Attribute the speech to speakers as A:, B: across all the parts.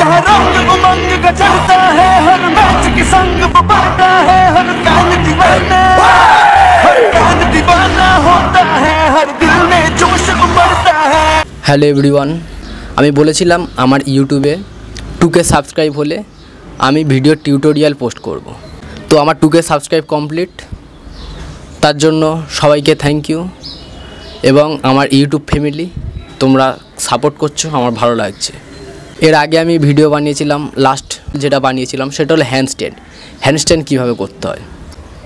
A: जहाँ रंग उमंग का चढ़ता है, हर मैच के संग वो बढ़ता है, हर फैन दीवाना होता है, हर दिल में जोश उमड़ता है।
B: হ্যালো এভরিওয়ান, আমি বলেছিলাম আমার ইউটিউবে 2K সাবস্ক্রাইব হলে আমি ভিডিও টিউটোরিয়াল পোস্ট করব। তো আমার 2K সাবস্ক্রাইব কমপ্লিট, তার জন্য সবাইকে থ্যাংক ইউ। এবং আমার ইউটিউব ফ্যামিলি তোমরা সাপোর্ট করছো, আমার ভালো লাগছে। এর আগে আমি ভিডিও বানিয়েছিলাম, লাস্ট যেটা বানিয়েছিলাম সেটা হলো হ্যান্ডস্ট্যান্ড কীভাবে করতে হয়,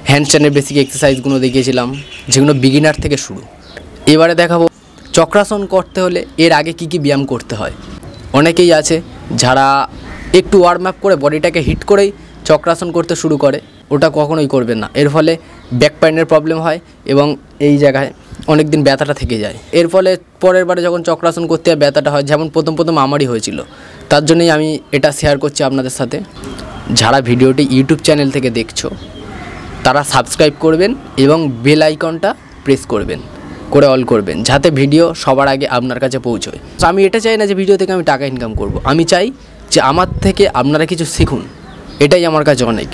B: হ্যান্ডস্ট্যান্ডের বেসিক এক্সারসাইজগুলো দেখিয়েছিলাম, যেগুলো বিগিনার থেকে শুরু। এবারে দেখাবো চক্রাসন করতে হলে এর আগে কি কি ব্যায়াম করতে হয়। অনেকেই আছে যারা একটু ওয়ার্ম আপ করে বডিটাকে হিট করেই চক্রাসন করতে শুরু করে, ওটা কখনোই করবেন না। এর ফলে ব্যাক পেইনের প্রবলেম হয় এবং এই জায়গায় অনেক দিন ব্যথাটা থেকে যায়। এর ফলে পরের বারে যখন চক্রাসন করতে হয় ব্যথাটা হয়, যেমন প্রথম আমারই হয়েছিল। তার জন্যই আমি এটা শেয়ার করছি আপনাদের সাথে। যারা ভিডিওটি ইউটিউব চ্যানেল থেকে দেখছো তারা সাবস্ক্রাইব করবেন এবং বেল আইকনটা প্রেস করবেন, করে অল করবেন, যাতে ভিডিও সবার আগে আপনার কাছে পৌঁছয়। তো আমি এটা চাই না যে ভিডিও থেকে আমি টাকা ইনকাম করব, আমি চাই যে আমার থেকে আপনারা কিছু শিখুন। এটাই আমার কাছে অনেক,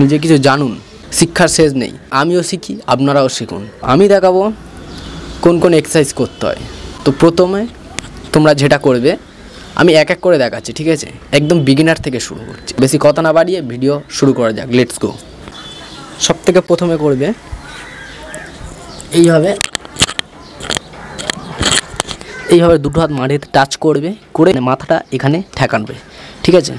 B: নিজে কিছু জানুন, শিক্ষার শেষ নেই। আমিও শিখি, আপনারাও শিখুন। আমি দেখাবো কোন কোন এক্সারসাইজ করতে হয়। তো প্রথমে তোমরা যেটা করবে আমি এক এক করে দেখাচ্ছি, ঠিক আছে? একদম বিগিনার থেকে শুরু করছি, বেশি কথা না বাড়িয়ে ভিডিও শুরু করা যাক। Let's go. সব থেকে প্রথমে করবে এইভাবে দুটো হাত মাটিতে টাচ করবে, করে মাথাটা এখানে ঠেকানবে, ঠিক আছে?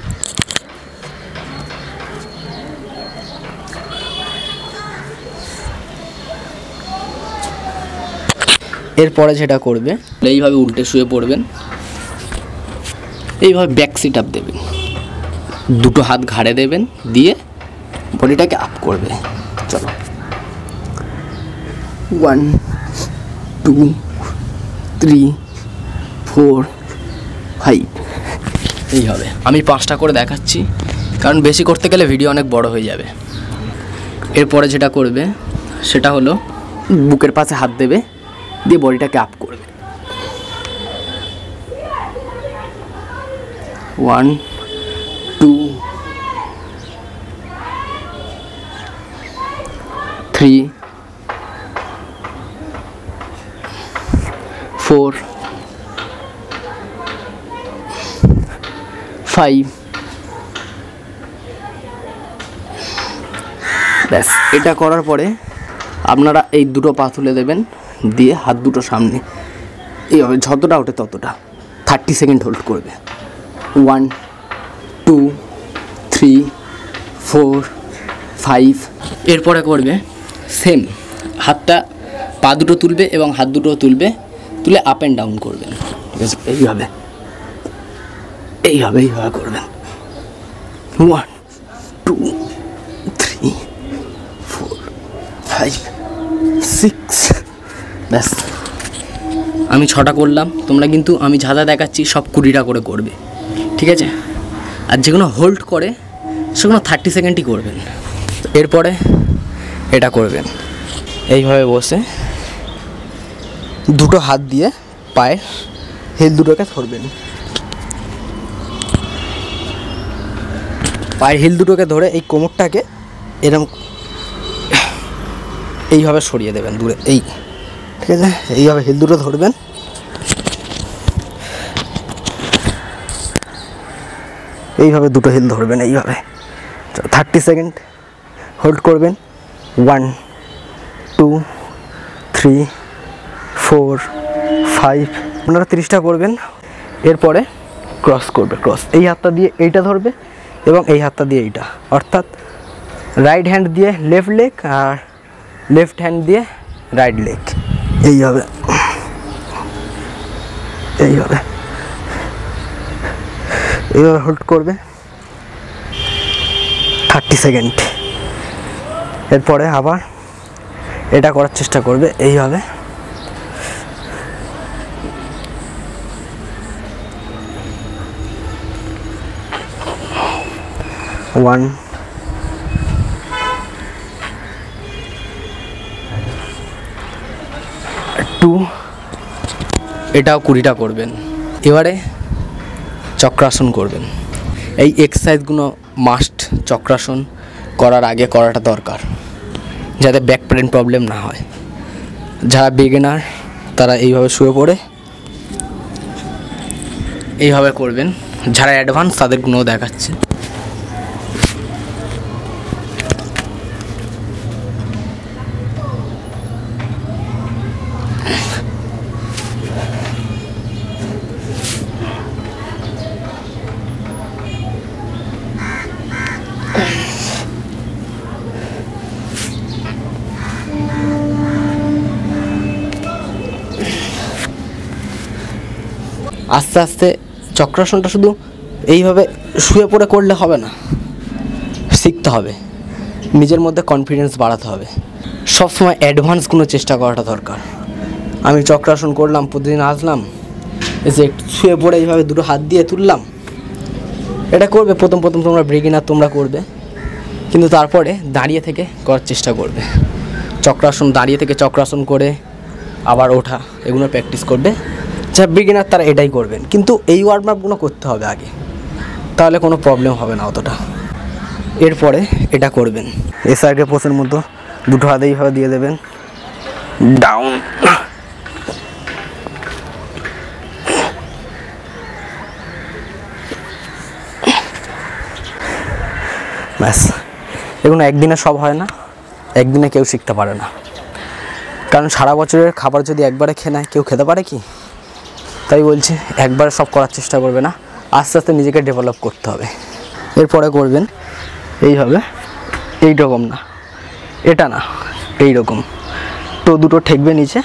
B: এরপরে যেটা করবে এইভাবে উল্টে শুয়ে পড়বেন, এইভাবে ব্যাক সিট আপ দেবেন, দুটো হাত ঘাড়ে দেবেন, দিয়ে বডিটাকে আপ করবে। চলো 1 2 3 4 5 এইভাবে। আমি 5টা করে দেখাচ্ছি, কারণ বেশি করতে গেলে ভিডিও অনেক বড় হয়ে যাবে। এরপরে যেটা করবে সেটা হলো বুকের পাশে হাত দেবে, দিয়ে বডিটাকে আপ করবে। 1 2 3 4 5 ব্যাস। এটা করার পরে আপনারা এই দুটো পা তুলে দেবেন, দিয়ে হাত দুটো সামনে, এইভাবে যতটা ওঠে ততটা 30 সেকেন্ড হোল্ড করবে। 1 2 3 4 5। এরপরে করবে সেম, হাতটা পা দুটো তুলবে এবং হাত দুটো তুলবে, তুলে আপ অ্যান্ড ডাউন করবেন, ঠিক আছে? এইভাবে করবেন। 1 2 3 4 5 6 ব্যাস। আমি 6টা করলাম, তোমরা কিন্তু আমি যা দেখাচ্ছি সব 20টা করে করবে, ঠিক আছে? আর যেগুলো হোল্ড করে সেগুলো 30 সেকেন্ডই করবেন। এরপরে এটা করবেন এইভাবে বসে, দুটো হাত দিয়ে পায়ের হিল দুটোকে ধরবেন, পায়ের হিল দুটোকে ধরে এই কোমরটাকে এরকম এইভাবে সরিয়ে দেবেন দূরে, এই, ঠিক আছে? এইভাবে হিল দুটো ধরবেন, এইভাবে দুটো হিল ধরবেন, এইভাবে 30 সেকেন্ড হোল্ড করবেন। 1 2 3 4 5 আপনারা 30টা করবেন। এরপরে ক্রস করবে, ক্রস এই হাতটা দিয়ে এইটা ধরবে এবং এই হাতটা দিয়ে এইটা, অর্থাৎ রাইট হ্যান্ড দিয়ে লেফট লেগ আর লেফট হ্যান্ড দিয়ে রাইট লেগ, এইভাবে হোল্ড করবে 30 সেকেন্ড। এরপরে আবার এটা করার চেষ্টা করবে এইভাবে, 1 2 এটাও 20টা করবেন। এবারে চক্রাসন করবেন, এই এক্সারসাইজগুলো মাস্ট চক্রাসন করার আগে করাটা দরকার, যাতে ব্যাক পেন প্রবলেম না হয়। যারা বিগিনার তারা এইভাবে শুয়ে পড়ে এইভাবে করবেন, যারা অ্যাডভান্স তাদেরগুলোও দেখাচ্ছে। আস্তে আস্তে চক্রাসনটা শুধু এইভাবে শুয়ে পড়ে করলে হবে না, শিখতে হবে, নিজের মধ্যে কনফিডেন্স বাড়াতে হবে, সবসময় অ্যাডভান্সগুলো চেষ্টা করাটা দরকার। আমি চক্রাসন করলাম, প্রতিদিন আসলাম, এসে শুয়ে পড়ে এইভাবে দুটো হাত দিয়ে তুললাম, এটা করবে প্রথম তোমরা বিগিনার তোমরা করবে, কিন্তু তারপরে দাঁড়িয়ে থেকে করার চেষ্টা করবে। চক্রাসন দাঁড়িয়ে থেকে চক্রাসন করে আবার ওঠা, এগুলো প্র্যাকটিস করবে। যারা বিগিনার তারা এটাই করবেন, কিন্তু এই ওয়ার্ম-আপগুলো করতে হবে আগে, তাহলে কোনো প্রবলেম হবে না অতটা। এরপরে এটা করবেন, এসআরকে পোজের মতো দুটো হাতে এইভাবে দিয়ে দেবেন, ডাউন, ব্যাস। এগুলো একদিনে সব হয় না, একদিনে কেউ শিখতে পারে না, কারণ সারা বছরের খাবার যদি একবারে খেয়ে নেয়, কেউ খেতে পারে কি? তাই বলছি একবারে সব করার চেষ্টা করবে না, আস্তে আস্তে নিজেকে ডেভেলপ করতে হবে। এরপরে করবেন এইভাবে, এইরকম না, এটা না, এইরকম তো দুটো ঠেকবে নিচে,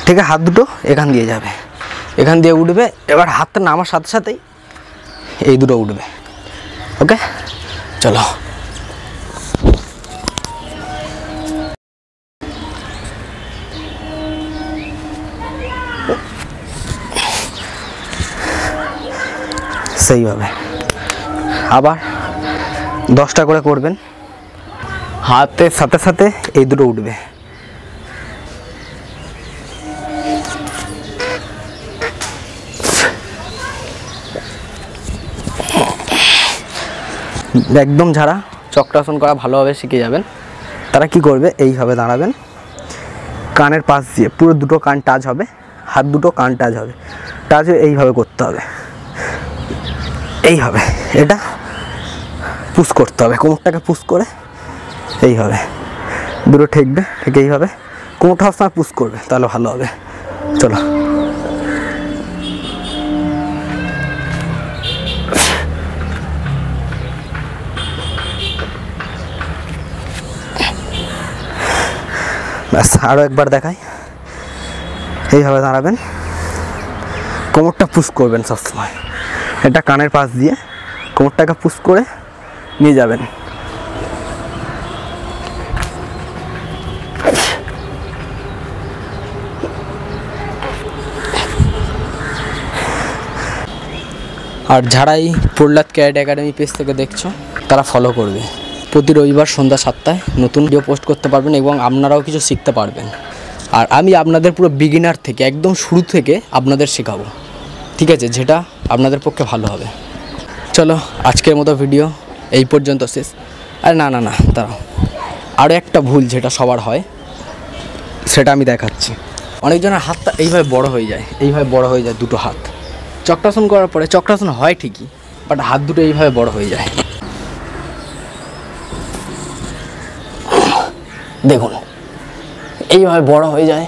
B: ঠেকে হাত দুটো এখান দিয়ে যাবে, এখান দিয়ে উঠবে। এবার হাতটা নামার সাথে সাথেই এই দুটো উঠবে। ওকে, চলো। সেইভাবে আবার 10টা করে করবেন, হাতের সাথে সাথে এই দুটো উঠবে। একদম যারা চক্রাসন করা ভালোভাবে শিখে যাবেন তারা কি করবে, এইভাবে দাঁড়াবেন, কানের পাশ দিয়ে পুরো দুটো কান টাচ হবে, হাত দুটো কান টাচ হবে, টাচ হয়ে এইভাবে করতে হবে, এইভাবে এটা পুশ করতে হবে, কোমরটাকে পুশ করে এইভাবে দুটো ঠেকবে, ঠেকে এইভাবে কোমরটা সবসময় পুশ করবে, তাহলে ভালো হবে। চলো, ব্যাস আরও একবার দেখাই। এইভাবে দাঁড়াবেন, কোমরটা পুশ করবেন সবসময়, এটা কানের পাশ দিয়ে কোমরটাকে পুশ করে নিয়ে যাবেন। আর যারাই প্রহ্লাদ ক্যারেট একাডেমি পেজ থেকে দেখছো তারা ফলো করবে, প্রতি রবিবার সন্ধ্যা 7টায় নতুন ভিডিও পোস্ট করতে পারবেন এবং আপনারাও কিছু শিখতে পারবেন। আর আমি আপনাদের পুরো বিগিনার থেকে একদম শুরু থেকে আপনাদের শেখাবো, ঠিক আছে, যেটা আপনাদের পক্ষে ভালো হবে। চলো, আজকের মতো ভিডিও এই পর্যন্ত শেষ। আর না দাঁড়াও, আরও একটা ভুল যেটা সবার হয় সেটা আমি দেখাচ্ছি। অনেকজনের হাতটা এইভাবে বড় হয়ে যায়, দুটো হাত চক্রাসন করার পরে, চক্রাসন হয় ঠিকই, বাট হাত দুটো এইভাবে বড় হয়ে যায়। দেখুন এইভাবে বড় হয়ে যায়,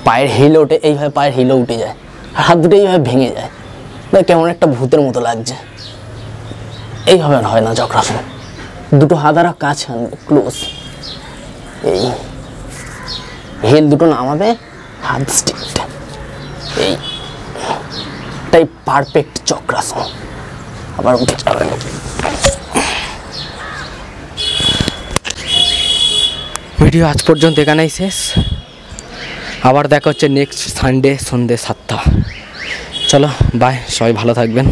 B: পায়ের হিল ওঠে, এইভাবে পায়ের হিলও উঠে যায়, আর হাত দুটো এইভাবে ভেঙে যায়, কেমন একটা ভূতের মতো লাগছে। এইভাবে হয় না চক্রাসন, দুটো হাত আরও কাছে আনবে, ক্লোজ, এই হিল দুটো নামাবে, হাত স্ট্রেট, এইটাই পারফেক্ট চক্রাসন। আবার উঠে যাবে। ভিডিও আজ পর্যন্ত এখানেই শেষ, আবার দেখা হচ্ছে নেক্সট সানডে সন্ধ্যে 7টা। চলো বাই, সবাই ভালো থাকবেন।